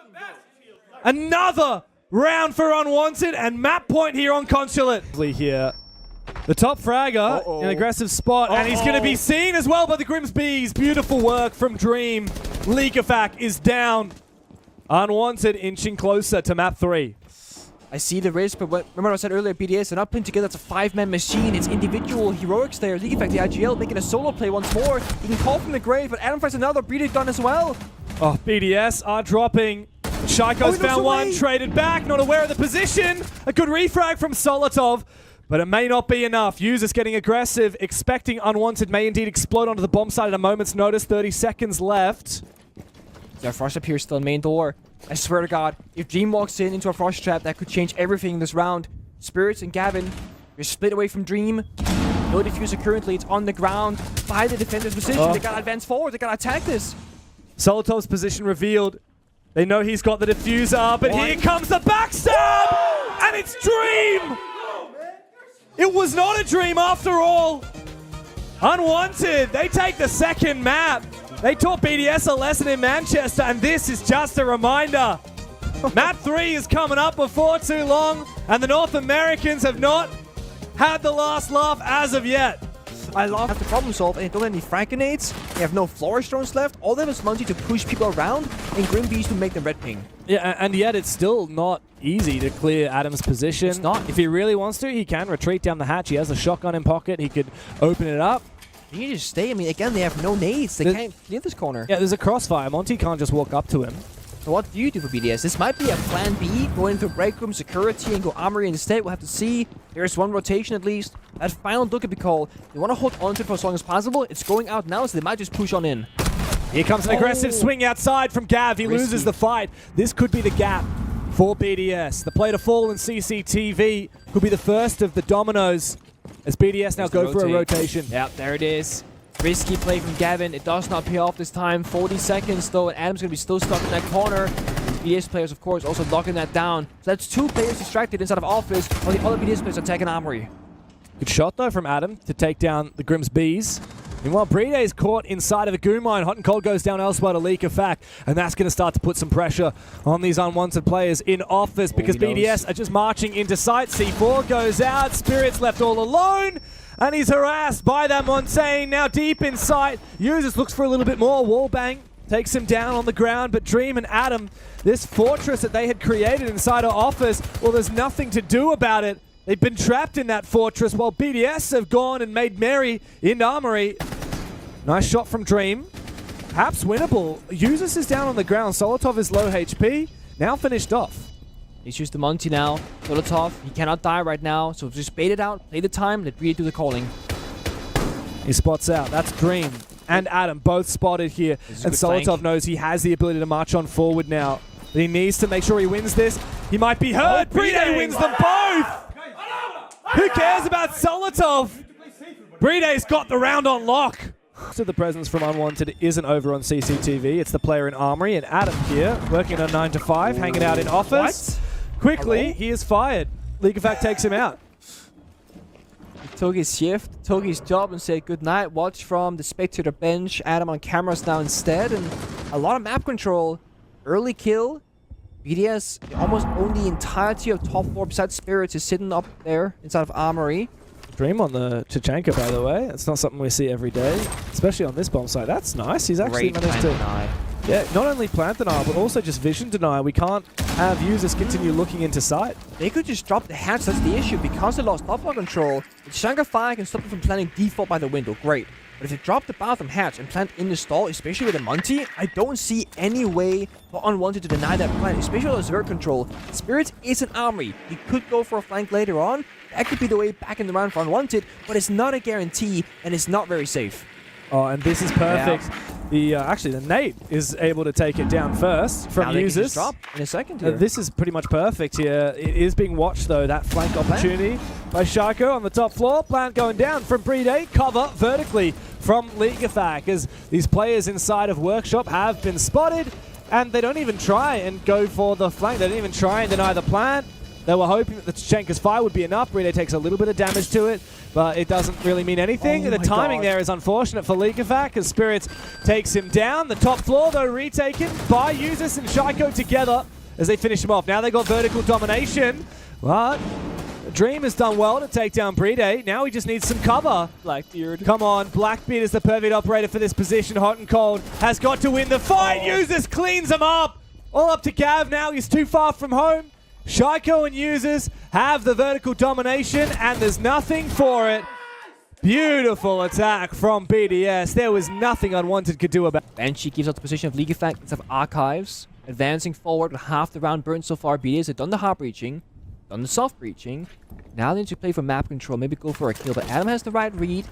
Another round for Unwanted and map point here on Consulate. Here. The top fragger, an aggressive spot, and he's going to be seen as well by the Grimsbees. Beautiful work from Dream. Leak Effect is down. Unwanted inching closer to map 3. I see the risk, but remember what I said earlier, BDS, they're not putting together, it's a 5-man machine. It's individual heroics there. League Effect, the IGL, making a solo play once more. He can call from the grave, but Adam finds another. Breeder done as well. Oh, BDS are dropping. Shaiko's found one, traded back, not aware of the position. A good refrag from Solotov. But it may not be enough. Users getting aggressive, expecting Unwanted may indeed explode onto the bomb site at a moment's notice. 30 seconds left. Yeah, Frost up here still in main door. I swear to God, if Dream walks into a Frost trap, that could change everything in this round. Spirits and Gavin, you're split away from Dream. No diffuser currently, it's on the ground by the defender's position. They gotta advance forward, they gotta attack this. Solotov's position revealed. They know he's got the diffuser, but here comes the backstab! And it's Dream! It was not a dream after all. Unwanted, they take the second map. They taught BDS a lesson in Manchester, and this is just a reminder. Map 3 is coming up before too long, and the North Americans have not had the last laugh as of yet. I love have to problem solve, and they don't have any frag grenades. They have no flourish drones left. All they have is Munty to push people around, and Grim Beast to make them red ping. Yeah, and yet it's still not easy to clear Adam's position. It's not. If he really wants to, he can retreat down the hatch. He has a shotgun in pocket. He could open it up. You can just stay. I mean, again, they have no nades. They can't clear this corner. Yeah, there's a crossfire. Monty can't just walk up to him. So what do you do for BDS? This might be a plan B. Go into break room, security, and go armory instead. We'll have to see. There's one rotation at least. That final look at the call. They want to hold on to it for as long as possible. It's going out now, so they might just push on in. Here comes an aggressive swing outside from Gav. He loses the fight. This could be the gap for BDS. The play to fall in CCTV could be the first of the dominoes as BDS now go for a rotation. Yep, there it is. Risky play from Gavin. It does not pay off this time. 40 seconds though, and Adam's going to be still stuck in that corner. BDS players, of course, also locking that down. So that's 2 players distracted inside of office, while the other BDS players attacking armory. Good shot though from Adam to take down the Grimm's Bees. Meanwhile, Brede is caught inside of a goo mine. Hot and Cold goes down elsewhere to leak a fact, and that's going to start to put some pressure on these unwanted players in office because BDS are just marching into sight. C4 goes out, Spirit's left all alone, and he's harassed by that Montaigne. Now deep in sight, Users looks for a little bit more. Wallbang takes him down on the ground, but Dream and Adam, this fortress that they had created inside our office, well, there's nothing to do about it. They've been trapped in that fortress while BDS have gone and made merry in Armory. Nice shot from Dream. Perhaps winnable. Users is down on the ground. Solotov is low HP. Now finished off. He's used the Monty now. Solotov, he cannot die right now, so just bait it out, play the time, let Brede do the calling. He spots out. That's Dream and Adam both spotted here. And Solotov knows he has the ability to march on forward now. But he needs to make sure he wins this. He might be hurt. Brede wins them both! Who cares about Solotov? Brede's got the round on lock. So the presence from Unwanted isn't over on CCTV. It's the player in Armory, and Adam here, working on 9 to 5, hanging out in office. What? Quickly, he is fired. League of Fact takes him out. He took his shift, took his job, and said goodnight. Watch from the spectator bench. Adam on cameras now instead, and a lot of map control. Early kill. BDS, they almost own the entirety of top 4 besides Spirits is sitting up there inside of Armory. Dream on the Chachanka, by the way. It's not something we see every day, especially on this bomb site. That's nice. He's actually managed to not only plant denial, but also just vision denial. We can't have users continue looking into sight. They could just drop the hatch. That's the issue. Because they lost top control, the Chachanka fire can stop them from planting default by the window. Great. But if they drop the bathroom hatch and plant in the stall, especially with a Monty, I don't see any way for Unwanted to deny that plan, especially with Zerg control. Spirit is an Armory. He could go for a flank later on. That could be the way back in the round for Unwanted, but it's not a guarantee, and it's not very safe. Oh, and this is perfect. Yeah. Actually, the Nate is able to take it down first from Users. Drop in a second here. This is pretty much perfect here. It is being watched, though, that flank opportunity by Shaiko on the top floor. Plant going down from Brede. Cover vertically from League of Fact as these players inside of Workshop have been spotted, and they don't even try and go for the flank. They don't even try and deny the plant. They were hoping that the Chachanka's fire would be enough. Brede takes a little bit of damage to it, but it doesn't really mean anything. The timing there is unfortunate for League of Fact as Spirits takes him down. The top floor, though, retaken by Users and Shaiko together as they finish him off. Now they got vertical domination, but Dream has done well to take down Brede. Now he just needs some cover. Blackbeard. Come on, Blackbeard is the perfect operator for this position. Hot and Cold has got to win the fight. Users cleans him up. All up to Gav now. He's too far from home. Shaiko and Users have the vertical domination, and there's nothing for it. Beautiful attack from BDS. There was nothing Unwanted could do about it. Banshee gives out the position of League of Fact instead of Archives. Advancing forward with half the round burned so far. BDS have done the hard breaching, done the soft breaching. Now they need to play for map control, maybe go for a kill. But Adam has the right read.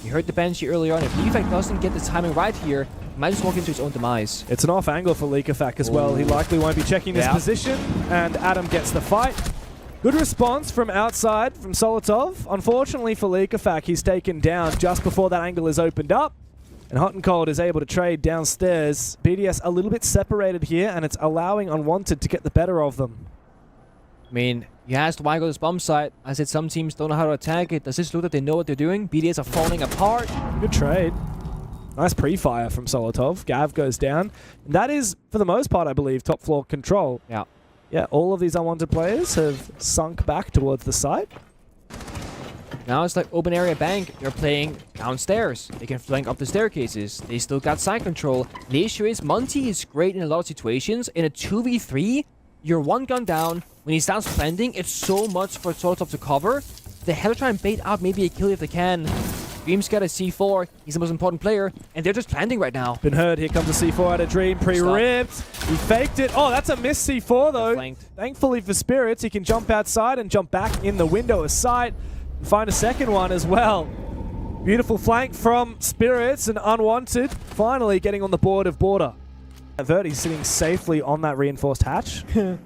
He heard the Banshee earlier on. If League of Fact doesn't get the timing right here, he might just walk into his own demise. It's an off angle for League of Fact as well. He likely won't be checking this position, and Adam gets the fight. Good response from outside from Solotov. Unfortunately for League of Fact, he's taken down just before that angle is opened up. And Hot and Cold is able to trade downstairs. BDS a little bit separated here, and it's allowing Unwanted to get the better of them. I mean, you asked why go to this bomb site. I said some teams don't know how to attack it. Does this look that they know what they're doing? BDS are falling apart. Good trade. Nice pre-fire from Solotov. Gav goes down. And that is, for the most part, I believe, top floor control. Yeah. Yeah, all of these Unwanted players have sunk back towards the site. Now it's like open area bank. They're playing downstairs. They can flank up the staircases. They still got side control. The issue is Monty is great in a lot of situations. In a 2v3, you're one gun down. When he starts planting, it's so much for Solotov to cover. They have to try and bait out maybe a kill if they can. Dream's got a C4. He's the most important player, and they're just planting right now. Been heard. Here comes a C4 out of Dream. Pre-ripped. He faked it. Oh, that's a missed C4, though. Thankfully for Spirits, he can jump outside and jump back in the window of sight and find a second one as well. Beautiful flank from Spirits and Unwanted finally getting on the board of Border. Verti's sitting safely on that reinforced hatch. This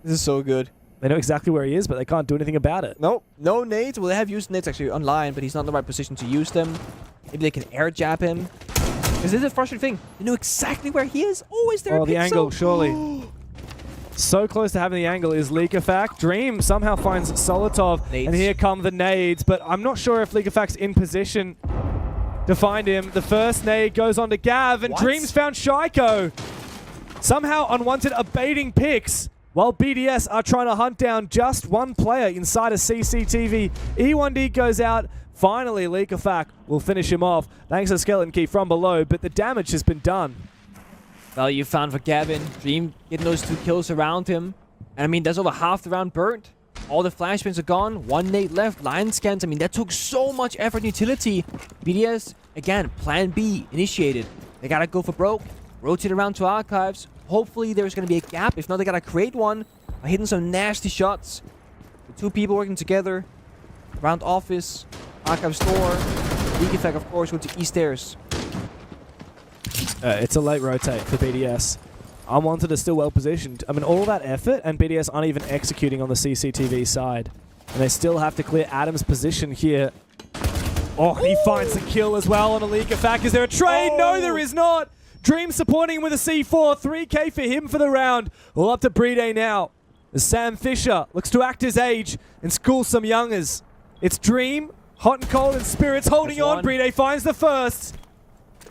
is so good. They know exactly where he is, but they can't do anything about it. Nope. No nades. Well, they have used nades actually online, but he's not in the right position to use them. Maybe they can air jab him. Because this is a frustrating thing. They know exactly where he is. Always there. Oh, the angle, surely. So close to having the angle is Leakafak. Dream somehow finds Solotov, Nades. and here come the nades, but I'm not sure if Leakafak's in position to find him. The first nade goes on to Gav, and What? Dream's found Shaiko. Somehow Unwanted are baiting picks, while BDS are trying to hunt down just one player inside a CCTV. E1D goes out. Finally, Leakafak will finish him off, thanks to Skeleton Key from below, but the damage has been done. Value found for Gavin. Dream getting those 2 kills around him. And I mean, there's over half the round burnt. All the flashbangs are gone. 1 nade left. Line scans. I mean, that took so much effort and utility. BDS, again, plan B initiated. They gotta go for broke. Rotate around to archives. Hopefully there's going to be a gap. If not, they got to create one by hitting some nasty shots. The 2 people working together. Around office. Archive store. Leak effect, of course, go to east stairs. It's a late rotate for BDS. Unwanted is still well positioned. I mean, all that effort, and BDS aren't even executing on the CCTV side. And they still have to clear Adam's position here. Oh, he finds the kill as well on a Leak effect. Is there a trade? Oh. No, there is not. Dream supporting him with a C4. 3K for him for the round. All up to Brede now. As Sam Fisher looks to act his age and school some youngers. It's Dream, Hot and Cold, and Spirits holding on. Brede finds the first.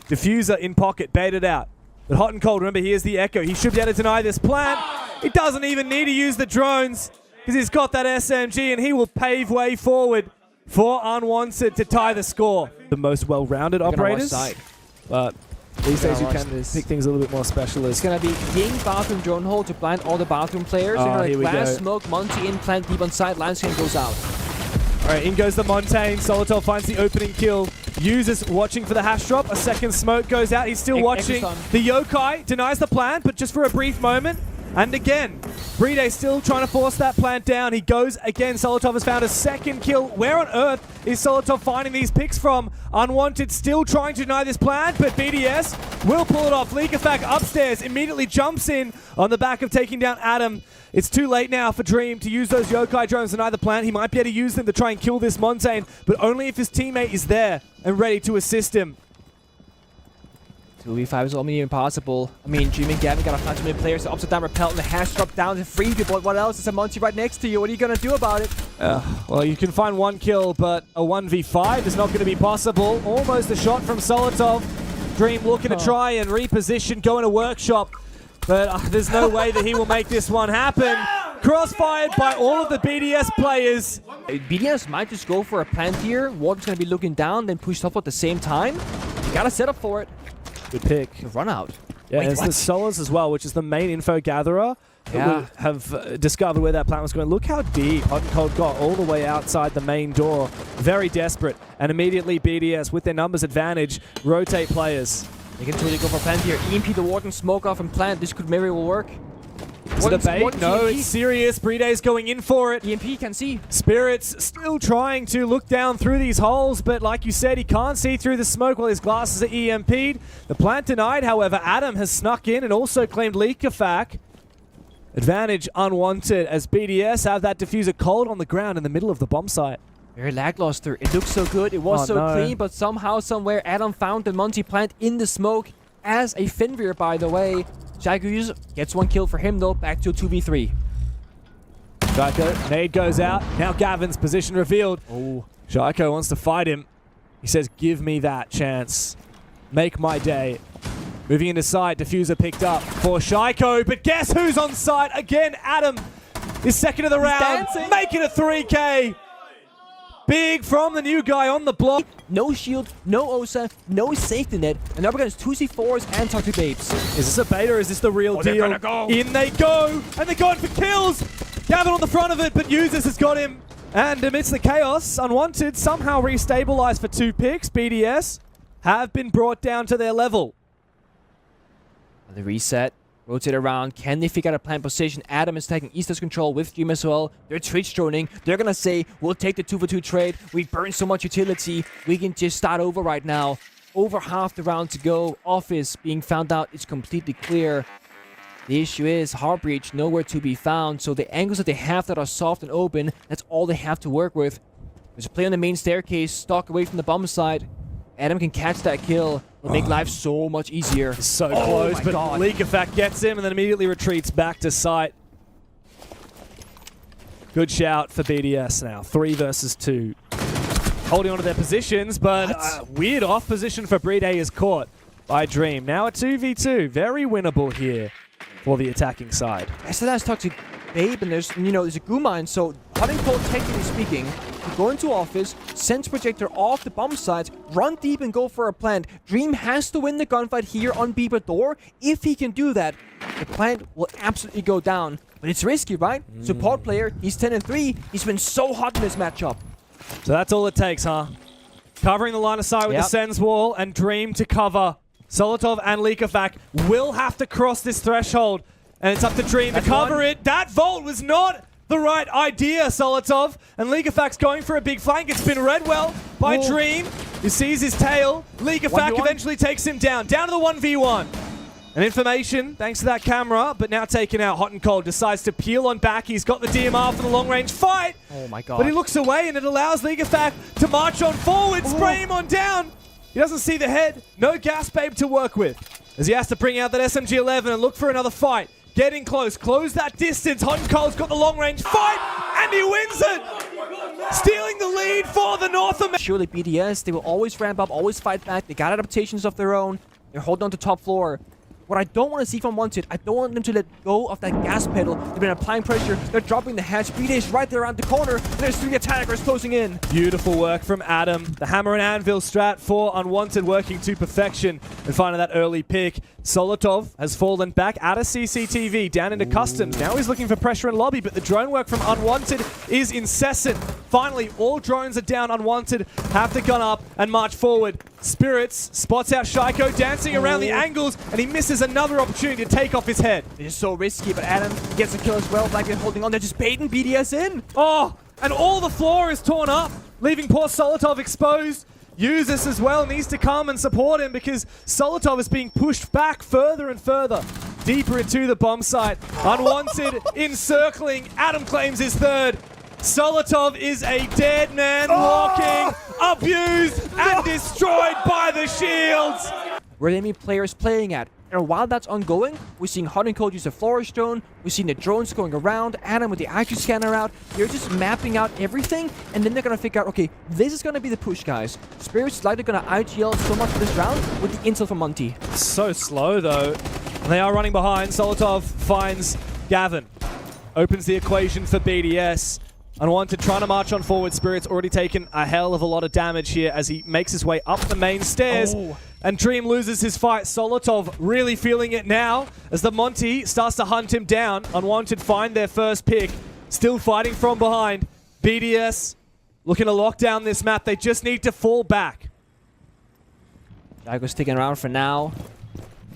Diffuser in pocket, baited out. But Hot and Cold, remember, he is the Echo. He should be able to deny this plant. He doesn't even need to use the drones because he's got that SMG, and he will pave way forward for Unwanted to tie the score. The most well-rounded operators. But these days you can pick things a little bit more specialist. It's going to be Ying bathroom drone hole to blind all the bathroom players. Oh, They're here we glass go. smoke, Monty in, plant deep on side, line scan goes out. All right, in goes the Montaigne. Solotov finds the opening kill. Uses watching for the hash drop. A second smoke goes out. He's still watching. The Yokai denies the plant, but just for a brief moment. And again, Brede still trying to force that plant down. He goes again. Solotov has found a second kill. Where on earth is Solotov finding these picks from? Unwanted still trying to deny this plant, but BDS will pull it off. Leakafak upstairs immediately jumps in on the back of taking down Adam. It's too late now for Dream to use those Yokai drones to deny the plant. He might be able to use them to try and kill this Montaigne, but only if his teammate is there and ready to assist him. 2v5 is almost impossible. I mean, Dream and Gavin got a 100 players to upside down repel and the hash drop down to free people. What else? It's a Monty right next to you. What are you going to do about it? Well, you can find 1 kill, but a 1v5 is not going to be possible. Almost a shot from Solotov. Dream looking to try and reposition, go in a workshop, but there's no way that he will make this one happen. Crossfired by all of the BDS players. BDS might just go for a plant here. Warp's going to be looking down, then push up at the same time. You got to set up for it. Good pick. The run out. Yeah, Wait, it's the Solas as well, which is the main info gatherer. Yeah. We have discovered where that plant was going. Look how deep Hot and Cold got all the way outside the main door. Very desperate. And immediately BDS, with their numbers advantage, rotate players. They can totally go for plant here. EMP the Warden, smoke off and plant. This could very well work. Is it a bait? No, it's serious. Brede's going in for it. EMP can see. Spirits still trying to look down through these holes, but like you said, he can't see through the smoke while his glasses are EMP'd. The plant denied, however. Adam has snuck in and also claimed Leakafak. Advantage Unwanted as BDS have that diffuser cold on the ground in the middle of the bomb site. Very lackluster. It looked so good. It was clean, but somehow, somewhere, Adam found the Monty plant in the smoke as a Fenrir, by the way. Shaiko gets 1 kill for him, though. Back to a 2v3. Shaiko, nade goes out. Now Gavin's position revealed. Oh, Shaiko wants to fight him. He says, give me that chance. Make my day. Moving into side, diffuser picked up for Shaiko, but guess who's on site? Again, Adam is second of the round. Dancing. Make it a 3K. Big from the new guy on the block. No shield, no OSA, no safety net, and up against 2C4s and Toxic Babes. Is this a bait or is this the real deal? They're gonna go. In they go, and they're going for kills. Gavin on the front of it, but Users has got him. And amidst the chaos, Unwanted somehow restabilized for 2 picks. BDS have been brought down to their level. The reset, rotate around. Can they figure out a plant position? Adam is taking Easter's control with Dream as well. They're Twitch droning. They're gonna say, we'll take the 2-for-2 trade. We burned so much utility. We can just start over right now. Over half the round to go. Office being found out is completely clear. The issue is Heartbreach nowhere to be found, so the angles that they have that are soft and open, that's all they have to work with. There's a play on the main staircase, stuck away from the bomb side. Adam can catch that kill. It'll make life so much easier. So close, but God. Leak Effect gets him and then immediately retreats back to site. Good shout for BDS now. 3 versus 2. Holding on to their positions, but weird off position for Brede is caught by Dream. Now a 2v2. Very winnable here for the attacking side. I said that's Toxic Babe, and there's a goo mine, so hot and cold, technically speaking, you go into office, Sens projector off the bomb site, run deep and go for a plant. Dream has to win the gunfight here on Beaver Door. If he can do that, the plant will absolutely go down. But it's risky, right? Support player, he's 10-3. He's been so hot in this matchup. So that's all it takes, huh? Covering the line of sight with the Sens wall and Dream to cover. Solotov and Leakafak will have to cross this threshold. And it's up to Dream to cover it. That vault was not the right idea, Solotov. And Leakafak's going for a big flank. It's been read well by Dream. He sees his tail. Leakafak eventually takes him down. Down to the 1v1. And information, thanks to that camera, but now taken out. Hot and Cold decides to peel on back. He's got the DMR for the long-range fight. Oh my god. But he looks away and it allows Leakafak to march on forward, spray him on down. He doesn't see the head. No gas babe to work with. As he has to bring out that SMG-11 and look for another fight. Getting close. Close that distance. Hot and Cold's got the long-range fight. And he wins it. Stealing the lead for the North America. Surely BDS, they will always ramp up, always fight back. They got adaptations of their own. They're holding on to top floor. What I don't want to see from Unwanted, I don't want them to let go of that gas pedal. They've been applying pressure. They're dropping the hatch. BDS right there around the corner. There's 3 attackers closing in. Beautiful work from Adam. The hammer and anvil strat for Unwanted working to perfection. And finding that early pick. Solotov has fallen back out of CCTV, down into customs. Now he's looking for pressure in lobby, but the drone work from Unwanted is incessant. Finally, all drones are down. Unwanted have to gun up and march forward. Spirits spots out Shaiko dancing around the angles, and he misses another opportunity to take off his head. It is so risky, but Adam gets a kill as well. Blackbeard holding on. They're just baiting BDS in. Oh, and all the floor is torn up, leaving poor Solotov exposed. Users as well needs to come and support him because Solotov is being pushed back further and further, deeper into the bomb site. Unwanted encircling. Adam claims his third. Solotov is a dead man walking, abused and destroyed by the shields. Where the enemy players playing at. And while that's ongoing, we're seeing Hot and Cold use the Flourish drone, we're seeing the drones going around, Adam with the IQ scanner out. They're just mapping out everything, and then they're going to figure out, okay, this is going to be the push, guys. Spirits is likely going to IGL so much this round with the intel from Monty. So slow, though. They are running behind. Solotov finds Gavin. Opens the equation for BDS. Unwanted trying to march on forward. Spirit's already taken a hell of a lot of damage here as he makes his way up the main stairs. And Dream loses his fight. Solotov really feeling it now as the Monty starts to hunt him down. Unwanted find their first pick. Still fighting from behind. BDS looking to lock down this map. They just need to fall back. Jago's sticking around for now.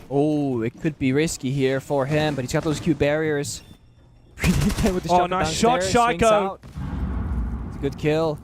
Oh, it could be risky here for him, but he's got those cute barriers. With the nice shot, swings Shaiko. out. It's a good kill.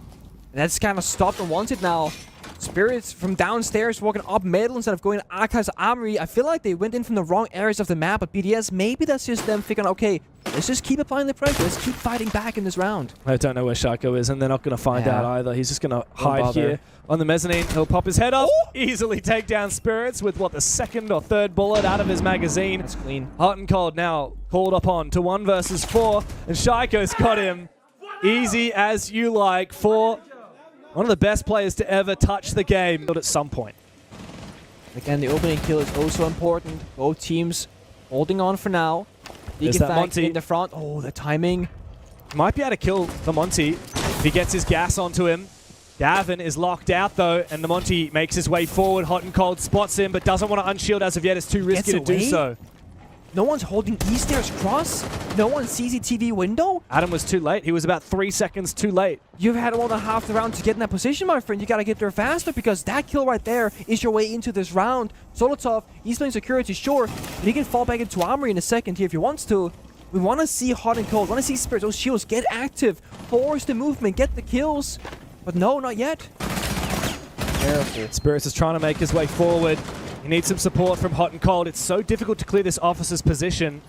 And that's kind of stopped Unwanted now. Spirits from downstairs walking up middle instead of going to Archive's Armory. I feel like they went in from the wrong areas of the map, but BDS, maybe that's just them figuring, okay, let's just keep applying the pressure. Let's keep fighting back in this round. I don't know where Shaiko is, and they're not going to find out either. He's just going to hide here on the mezzanine. He'll pop his head up, easily take down Spirits with, what, the second or third bullet out of his magazine. That's clean. Hot and Cold now called upon to 1 versus 4, and Shaiko's got him. Easy as you like for one of the best players to ever touch the game at some point. Again, the opening kill is also important. Both teams holding on for now. There's that Monty in the front. Oh, the timing. Might be able to kill the Monty if he gets his gas onto him. Gavin is locked out though, and Namonti makes his way forward. Hot and Cold spots him, but doesn't want to unshield as of yet. It's too risky to do so. No one's holding E-stairs cross. No one's CCTV window. Adam was too late. He was about 3 seconds too late. You've had more than half the round to get in that position, my friend. You gotta get there faster because that kill right there is your way into this round. Solotov, he's playing security, sure, but he can fall back into armory in a second here if he wants to. We want to see Hot and Cold, want to see Spirits, those shields get active, force the movement, get the kills. But no, not yet. Careful. Spirits is trying to make his way forward. He needs some support from Hot and Cold. It's so difficult to clear this officer's position.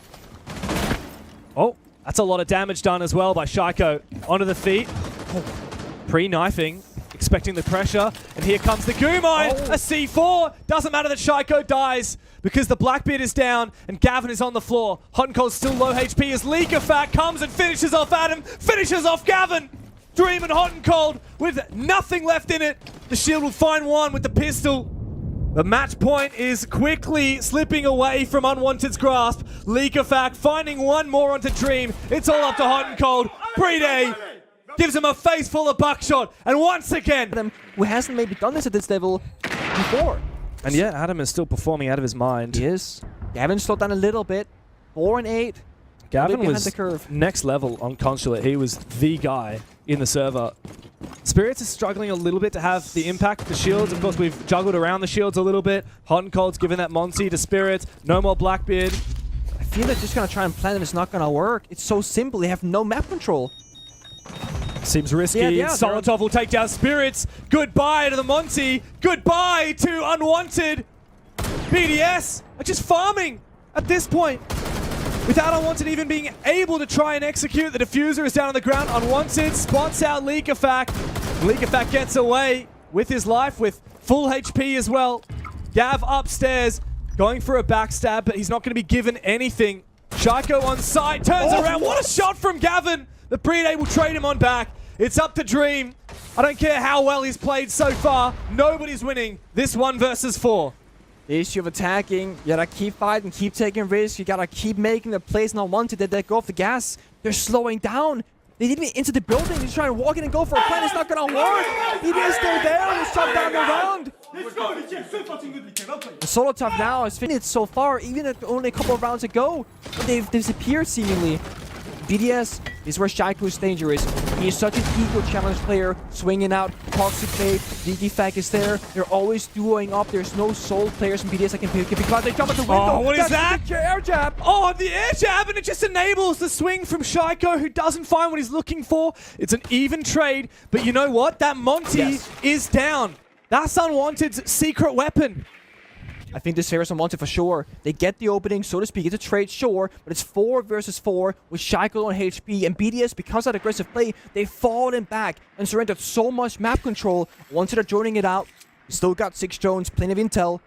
Oh, that's a lot of damage done as well by Shaiko. Onto the feet. Oh, pre-knifing, expecting the pressure. And here comes the Gumai. Oh. A C4. Doesn't matter that Shaiko dies because the Blackbeard is down and Gavin is on the floor. Hot and Cold's still low HP as Leakafat comes and finishes off Adam. Finishes off Gavin. Dream and Hot and Cold with nothing left in it. The shield will find one with the pistol. The match point is quickly slipping away from Unwanted's grasp. Leakafat finding one more onto Dream. It's all up to Hot and Cold. Pre-day gives him a face full of buckshot. And once again, Adam, who hasn't maybe done this at this level before. and yeah, Adam is still performing out of his mind. He is. Gavin slowed down a little bit. 4 and 8. Gavin behind was the curve. next level on consulate. He was the guy in the server. Spirits is struggling a little bit to have the impact of the shields. Of course, we've juggled around the shields a little bit. Hot and Cold's given that Monty to Spirits. No more Blackbeard. I feel they're just gonna try and plan and it's not gonna work. It's so simple. They have no map control. Seems risky. Yeah, Solotov will take down Spirits. Goodbye to the Monty. Goodbye to Unwanted. BDS are just farming at this point. Without Unwanted even being able to try and execute, the diffuser is down on the ground. Unwanted spots out Leakafat. Leakafat gets away with his life, with full HP as well. Gav upstairs, going for a backstab, but he's not going to be given anything. Shaiko on site, turns around. What a shot from Gavin! The Pre-Day will trade him on back. It's up to Dream. I don't care how well he's played so far. Nobody's winning this 1 versus 4. The issue of attacking, you gotta keep fighting, keep taking risks, you gotta keep making the plays not wanted. They let go of the gas. They're slowing down. They didn't even enter the building. He's trying to walk in and go for a plan. It's not gonna work. He is still there and he's shut down the round. The Solotov now has finished so far, even at only a couple of rounds ago. They've disappeared seemingly. BDS is where Shaiko is dangerous. He is such an ego challenge player, swinging out, toxic bait, Digifag is there. They're always duoing up. There's no soul players in BDS that can pick it because they jump at the window. Oh, what is that? The air jab. Oh, the air jab, and it just enables the swing from Shaiko, who doesn't find what he's looking for. It's an even trade, but you know what? That Monty is down. That's Unwanted's secret weapon. I think this favors Unwanted for sure. They get the opening, so to speak. It's a trade, sure, but it's 4 versus 4 with Shaiko on HP. And BDS, because of that aggressive play, they've fallen back and surrendered so much map control. Once they're joining it out, still got 6 drones, plenty of intel.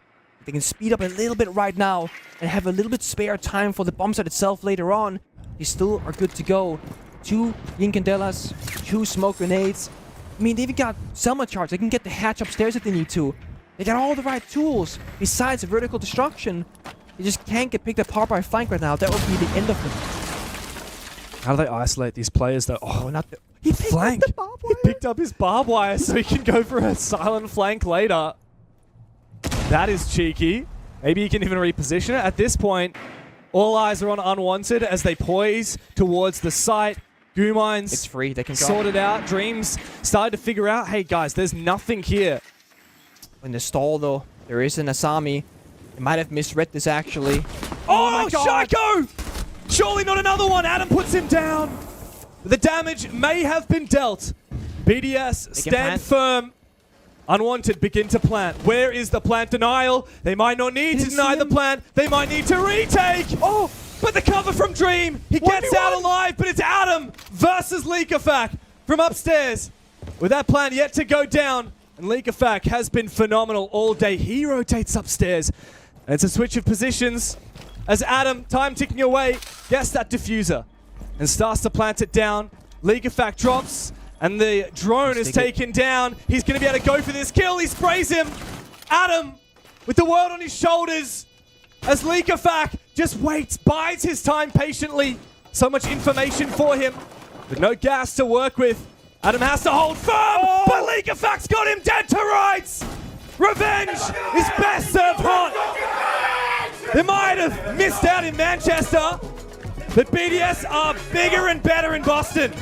They can speed up a little bit right now and have a little bit spare time for the bomb site itself later on. They still are good to go. 2 Incandelas, 2 smoke grenades. I mean, they've got Selma charge. They can get the hatch upstairs if they need to. They got all the right tools, besides vertical destruction. They just can't get picked apart by flank right now. That would be the end of them. How do they isolate these players, though? Oh, Not the... He picked flank. up the barbed wire. He picked up his barbed wire so he can go for a silent flank later. That is cheeky. Maybe he can even reposition it. At this point, all eyes are on Unwanted as they poise towards the site. Gumines It's free. They can drop. sorted out. Dreams started to figure out, hey guys, there's nothing here. In the stall, though, there is an Asami. They might have misread this, actually. Oh, my God. Shaiko! Surely not another one. Adam puts him down. The damage may have been dealt. BDS stand firm. Unwanted begin to plant. Where is the plant denial? They might not need to deny the plant. They might need to retake. Oh, but the cover from Dream. He gets out alive, but it's Adam versus Leakafak from upstairs. With that plant yet to go down. And Leakafak has been phenomenal all day. He rotates upstairs. And it's a switch of positions as Adam, time ticking away, gets that diffuser and starts to plant it down. Leakafak drops and the drone is taken down. He's going to be able to go for this kill. He sprays him. Adam with the world on his shoulders as Leakafak just waits, bides his time patiently. So much information for him, but no gas to work with. Adam has to hold firm, but Sneak effects got him dead to rights. Revenge is best served hot. They might have missed out in Manchester, but BDS are bigger and better in Boston.